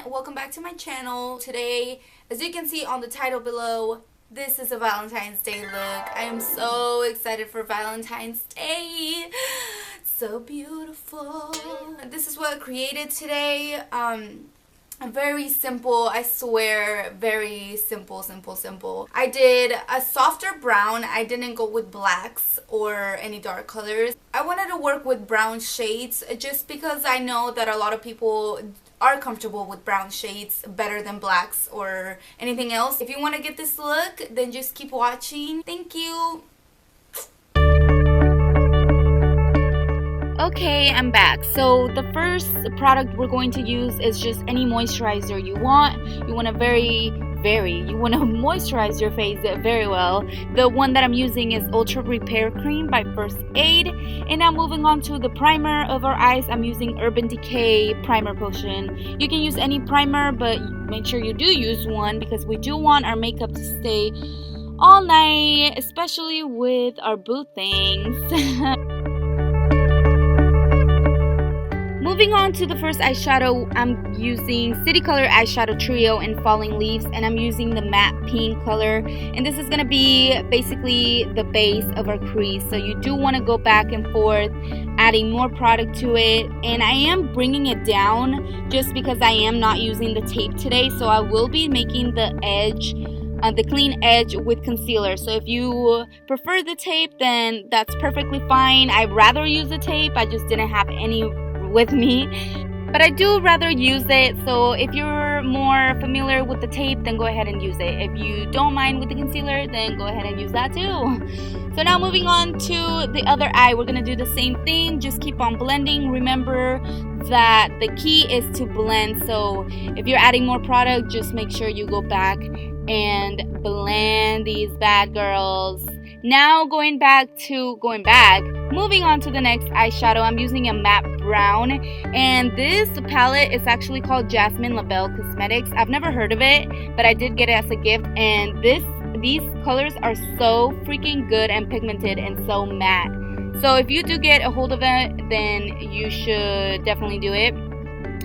welcome back to my channel. Today, as you can see on the title below, this is a Valentine's Day look. I am so excited for Valentine's Day. So beautiful. This is what I created today. Very simple, I swear, very simple. I did a softer brown. I didn't go with blacks or any dark colors. I wanted to work with brown shades just because I know that a lot of people are comfortable with brown shades better than blacks or anything else. If you want to get this look, then just keep watching. Thank you. Okay, I'm back. So the first product we're going to use is just any moisturizer you want. You want to moisturize your face very well. The one that I'm using is Ultra Repair Cream by First Aid. And now moving on to the primer of our eyes, I'm using Urban Decay Primer Potion. You can use any primer, but make sure you do use one because we do want our makeup to stay all night, especially with our boo things. Moving on to the first eyeshadow, I'm using City Color Eyeshadow Trio in Falling Leaves, and I'm using the matte pink color, and this is going to be basically the base of our crease. So you do want to go back and forth, adding more product to it, and I am bringing it down just because I am not using the tape today, so I will be making the edge, the clean edge with concealer. So if you prefer the tape, then that's perfectly fine. I'd rather use the tape, I just didn't have any with me, but I do rather use it. So if you're more familiar with the tape, then go ahead and use it. If you don't mind with the concealer, then go ahead and use that too. So now moving on to the other eye, we're gonna do the same thing, just keep on blending. Remember that the key is to blend, so if you're adding more product, just make sure you go back and blend these bad girls. Now moving on to the next eyeshadow, I'm using a matte brown, and this palette is actually called Jasmine Labelle Cosmetics. I've never heard of it, but I did get it as a gift, and these colors are so freaking good and pigmented and so matte. So if you do get a hold of it, then you should definitely do it.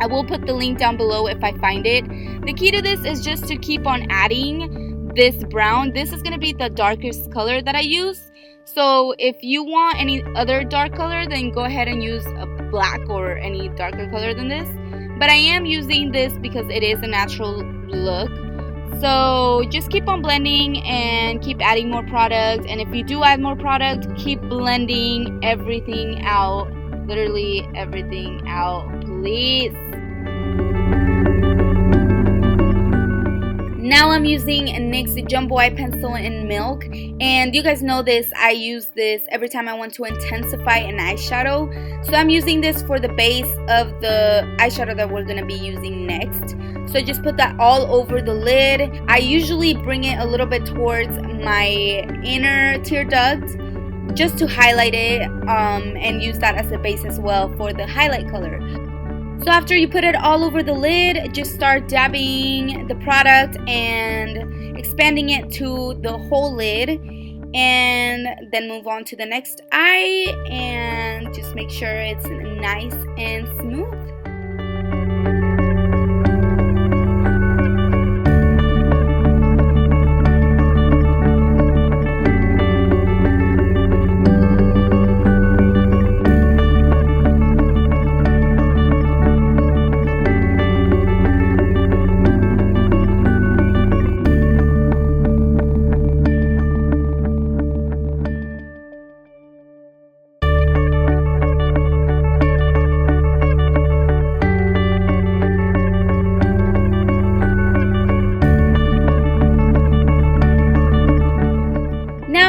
I will put the link down below if I find it. The key to this is just to keep on adding this brown. This is going to be the darkest color that I use. So if you want any other dark color, then go ahead and use a black or any darker color than this. But I am using this because it is a natural look. So just keep on blending and keep adding more product. And if you do add more product, keep blending everything out. Literally everything out, please. Now I'm using NYX Jumbo Eye Pencil in Milk, and you guys know this, I use this every time I want to intensify an eyeshadow. So I'm using this for the base of the eyeshadow that we're going to be using next. So just put that all over the lid. I usually bring it a little bit towards my inner tear duct just to highlight it, and use that as a base as well for the highlight color. So after you put it all over the lid, just start dabbing the product and expanding it to the whole lid, and then move on to the next eye and just make sure it's nice and smooth.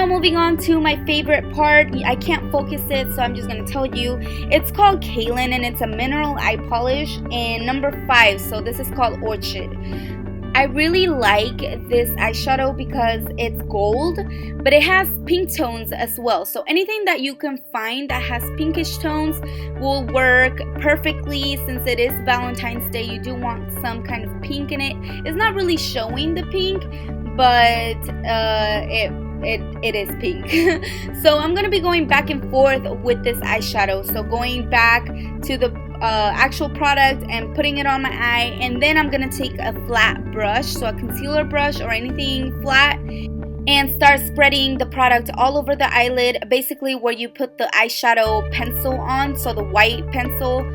Moving on to my favorite part, I can't focus it, so I'm just going to tell you. It's called Cailyn, and it's a mineral eye polish in number 5, so this is called Orchid. I really like this eyeshadow because it's gold, but it has pink tones as well. So anything that you can find that has pinkish tones will work perfectly. Since it is Valentine's Day, you do want some kind of pink in it. It's not really showing the pink, but it is pink. So I'm gonna be going back and forth with this eyeshadow. So going back to the actual product and putting it on my eye, and then I'm gonna take a flat brush, so a concealer brush or anything flat, and start spreading the product all over the eyelid, basically where you put the eyeshadow pencil on, so the white pencil.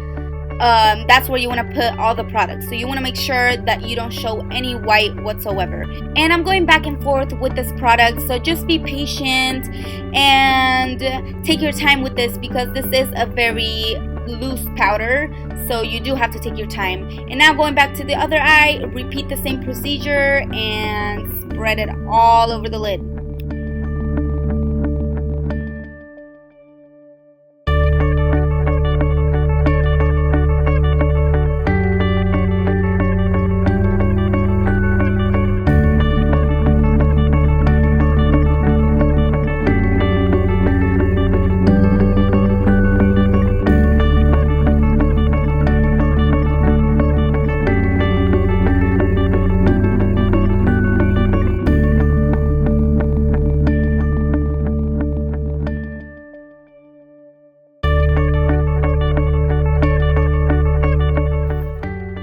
That's where you want to put all the products. So you want to make sure that you don't show any white whatsoever. And I'm going back and forth with this product, so just be patient and take your time with this, because this is a very loose powder, so you do have to take your time. And now going back to the other eye, repeat the same procedure and spread it all over the lid.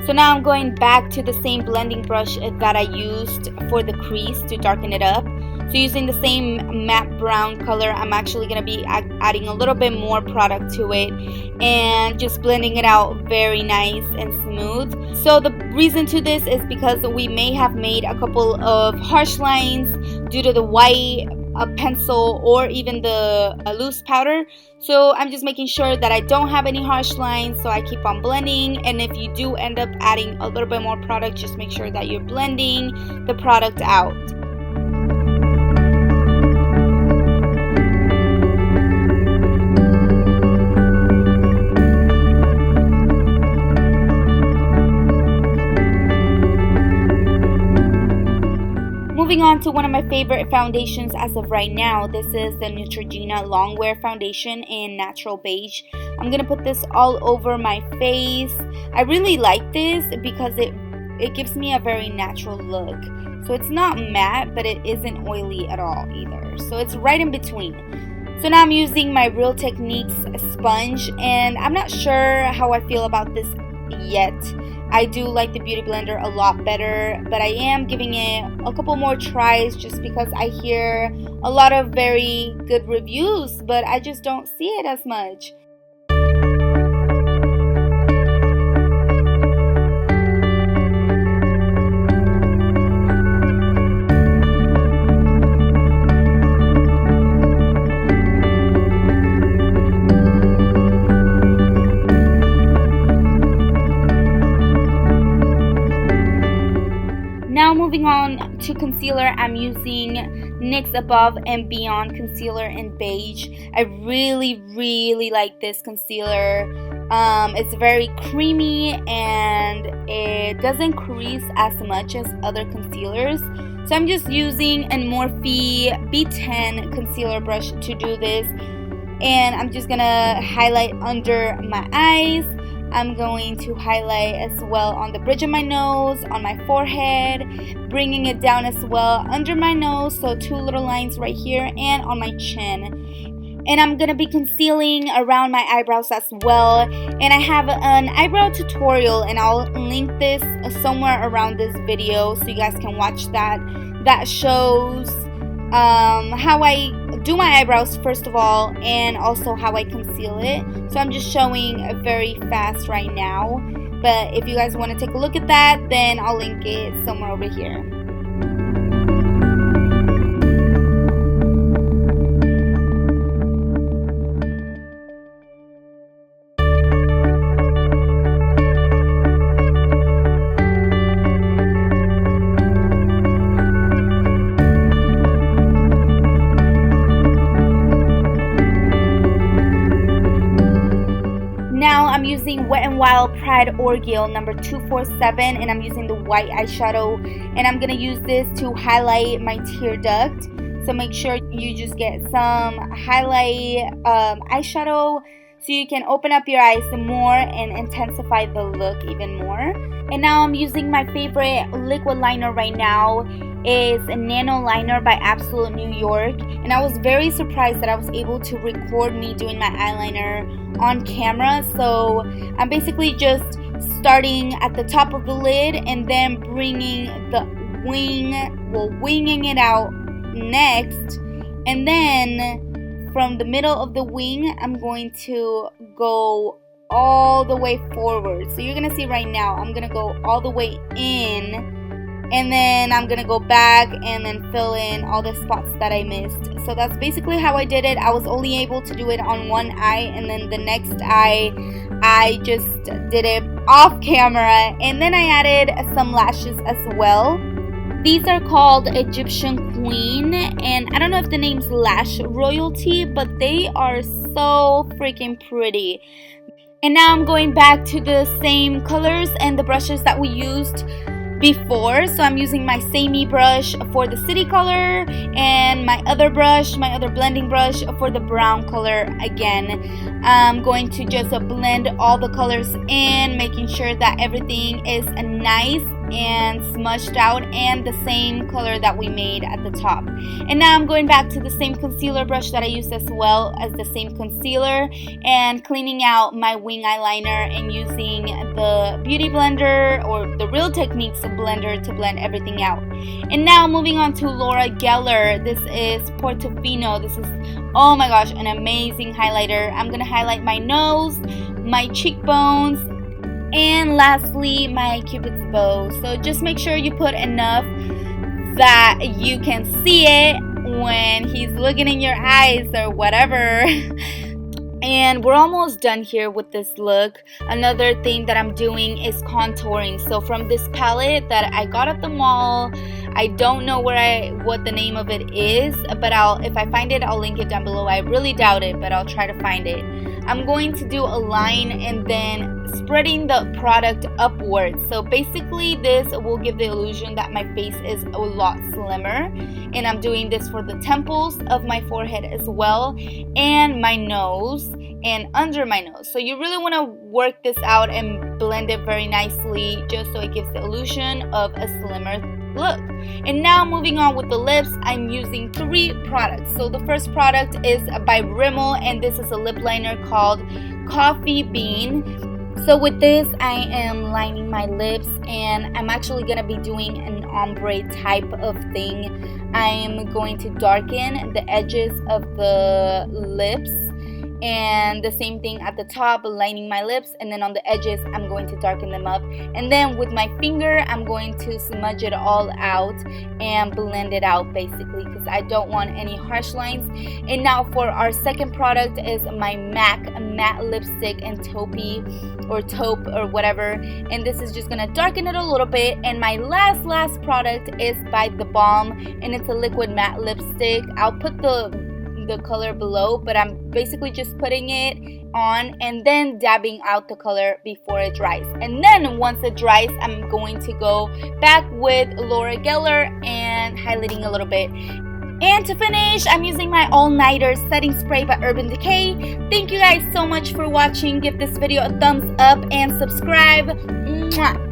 So now I'm going back to the same blending brush that I used for the crease to darken it up. So using the same matte brown color, I'm actually going to be adding a little bit more product to it and just blending it out very nice and smooth. So the reason to this is because we may have made a couple of harsh lines due to the white pencil or even the loose powder. So I'm just making sure that I don't have any harsh lines, so I keep on blending. And if you do end up adding a little bit more product, just make sure that you're blending the product out. Moving on to one of my favorite foundations as of right now. This is the Neutrogena Longwear Foundation in Natural Beige. I'm going to put this all over my face. I really like this because it gives me a very natural look. So it's not matte, but it isn't oily at all either. So it's right in between. So now I'm using my Real Techniques sponge, and I'm not sure how I feel about this yet. I do like the Beauty Blender a lot better, but I am giving it a couple more tries just because I hear a lot of very good reviews, but I just don't see it as much. Now moving on to concealer, I'm using NYX Above and Beyond Concealer in Beige. I really like this concealer. It's very creamy and it doesn't crease as much as other concealers. So I'm just using a Morphe B10 concealer brush to do this. And I'm just gonna highlight under my eyes. I'm going to highlight as well on the bridge of my nose, on my forehead, bringing it down as well under my nose, so 2 little lines right here, and on my chin. And I'm going to be concealing around my eyebrows as well. And I have an eyebrow tutorial, and I'll link this somewhere around this video so you guys can watch that. That shows how I do my eyebrows first of all, and also how I conceal it. So I'm just showing very fast right now, but if you guys want to take a look at that, then I'll link it somewhere over here. Now I'm using Wet n Wild Pride Orgueil number 247, and I'm using the white eyeshadow, and I'm gonna use this to highlight my tear duct. So make sure you just get some highlight eyeshadow so you can open up your eyes more and intensify the look even more. And now I'm using my favorite liquid liner right now. Is a Nano liner by Absolute New York, and I was very surprised that I was able to record me doing my eyeliner on camera. So I'm basically just starting at the top of the lid and then bringing the winging it out next, and then from the middle of the wing I'm going to go all the way forward. So you're gonna see right now I'm gonna go all the way in, and then I'm gonna go back and then fill in all the spots that I missed. So that's basically how I did it. I was only able to do it on one eye, and then the next eye I just did it off camera, and then I added some lashes as well. These are called Egyptian Queen, and I don't know if the name's Lash Royalty, but they are so freaking pretty. And now I'm going back to the same colors and the brushes that we used before. So I'm using my samey brush for the city color and my other blending brush for the brown color again. I'm going to just blend all the colors in, making sure that everything is nice and smudged out and the same color that we made at the top. And now I'm going back to the same concealer brush that I used as well as the same concealer and cleaning out my wing eyeliner and using the beauty blender or the Real Techniques blender to blend everything out. And now moving on to Laura Geller. This is Portofino. This is, oh my gosh, an amazing highlighter. I'm gonna highlight my nose, my cheekbones, and lastly my Cupid's bow. So just make sure you put enough that you can see it when he's looking in your eyes or whatever. And we're almost done here with this look. Another thing that I'm doing is contouring. So from this palette that I got at the mall, I don't know what the name of it is, but if I find it, I'll link it down below. I really doubt it, but I'll try to find it. I'm going to do a line and then spreading the product upwards. So basically this will give the illusion that my face is a lot slimmer, and I'm doing this for the temples of my forehead as well, and my nose and under my nose. So you really want to work this out and blend it very nicely just so it gives the illusion of a slimmer look. And now moving on with the lips, I'm using 3 products. So the first product is by Rimmel, and this is a lip liner called Coffee Bean. So with this I am lining my lips, and I'm actually going to be doing an ombre type of thing. I am going to darken the edges of the lips, and the same thing at the top, lining my lips, and then on the edges I'm going to darken them up, and then with my finger I'm going to smudge it all out and blend it out basically, because I don't want any harsh lines. And now for our second product is my MAC matte lipstick in taupe or whatever, and this is just gonna darken it a little bit. And my last product is by The Balm, and it's a liquid matte lipstick. I'll put the color below, but I'm basically just putting it on and then dabbing out the color before it dries. And then once it dries, I'm going to go back with Laura Geller and highlighting a little bit. And to finish, I'm using my all-nighter setting spray by Urban Decay. Thank you guys so much for watching. Give this video a thumbs up and subscribe. Mwah.